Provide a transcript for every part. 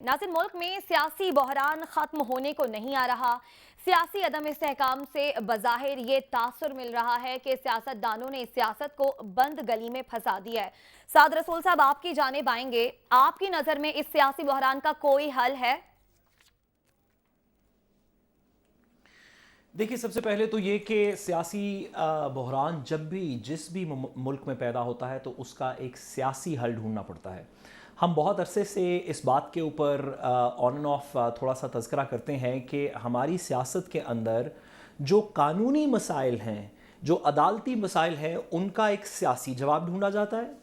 नाज़रीन, मुल्क में सियासी बहरान ख़त्म होने को नहीं आ रहा। सियासी अदम इस्तेहकाम से बज़ाहिर ये तासुर मिल रहा है कि सियासतदानों ने सियासत को बंद गली में फंसा दिया है। साद रसूल साहब, आपकी जानिब आएंगे। आपकी नज़र में इस सियासी बहरान का कोई हल है? देखिए, सबसे पहले तो ये कि सियासी बहरान जब भी जिस भी मुल्क में पैदा होता है तो उसका एक सियासी हल ढूंढना पड़ता है। हम बहुत अरसे से इस बात के ऊपर ऑन एंड ऑफ थोड़ा सा तज़किरा करते हैं कि हमारी सियासत के अंदर जो कानूनी मसाइल हैं, जो अदालती मसाइल हैं, उनका एक सियासी जवाब ढूंढा जाता है,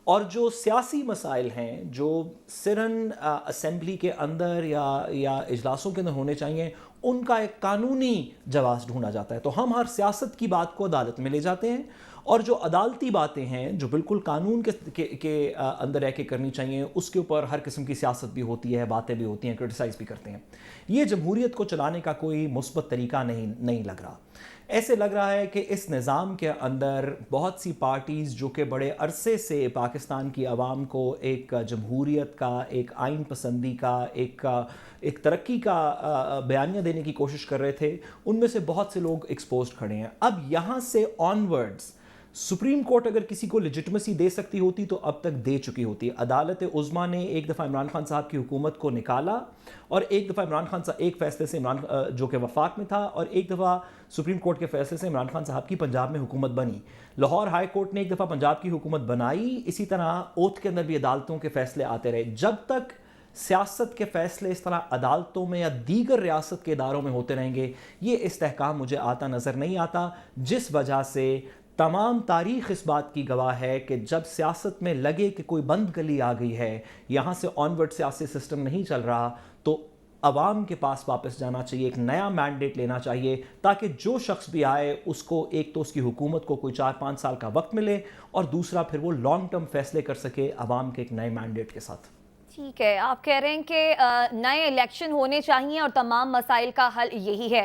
और जो सियासी मसाइल हैं जो सिरन असेंबली के अंदर या इजलासों के अंदर होने चाहिए, उनका एक कानूनी जवाब ढूंढा जाता है। तो हम हर सियासत की बात को अदालत में ले जाते हैं, और जो अदालती बातें हैं जो बिल्कुल कानून के अंदर रह के करनी चाहिए, उसके ऊपर हर किस्म की सियासत भी होती है, बातें भी होती हैं, क्रिटिसाइज़ भी करते हैं। ये जमहूरियत को चलाने का कोई मुस्बत तरीका नहीं लग रहा। ऐसे लग रहा है कि इस निज़ाम के अंदर बहुत सी पार्टीज़ जो कि बड़े अरसे से पाकिस्तान की आवाम को एक जमहूरियत का, एक आइन पसंदी का, एक तरक्की का बयानिया देने की कोशिश कर रहे थे, उनमें से बहुत से लोग एक्सपोज्ड खड़े हैं। अब यहाँ से ऑनवर्ड्स सुप्रीम कोर्ट अगर किसी को लेजिटिमेसी दे सकती होती तो अब तक दे चुकी होती। अदालत उज़्मा ने एक दफ़ा इमरान खान साहब की हुकूमत को निकाला, और एक दफ़ा इमरान खान साहब एक फ़ैसले से जो कि वफाक में था, और एक दफ़ा सुप्रीम कोर्ट के फ़ैसले से इमरान खान साहब की पंजाब में हुकूमत बनी। लाहौर हाई कोर्ट ने एक दफ़ा पंजाब की हुकूमत बनाई। इसी तरह ओथ के अंदर भी अदालतों के फ़ैसले आते रहे। जब तक सियासत के फ़ैसले इस तरह अदालतों में या दीगर रियासत के इदारों में होते रहेंगे, ये इस्तेहकाम मुझे आता नज़र नहीं आता, जिस वजह से तमाम तारीख़ इस बात की गवाह है कि जब सियासत में लगे कि कोई बंद गली आ गई है, यहाँ से ऑनवर्ड सियासी सिस्टम नहीं चल रहा, तो अवाम के पास वापस जाना चाहिए, एक नया मैंडेट लेना चाहिए, ताकि जो शख्स भी आए उसको एक तो उसकी हुकूमत को कोई 4-5 साल का वक्त मिले, और दूसरा फिर वो लॉन्ग टर्म फैसले कर सके अवाम के एक नए मैंडेट के साथ। ठीक है, आप कह रहे हैं कि नए इलेक्शन होने चाहिए और तमाम मसाइल का हल यही है।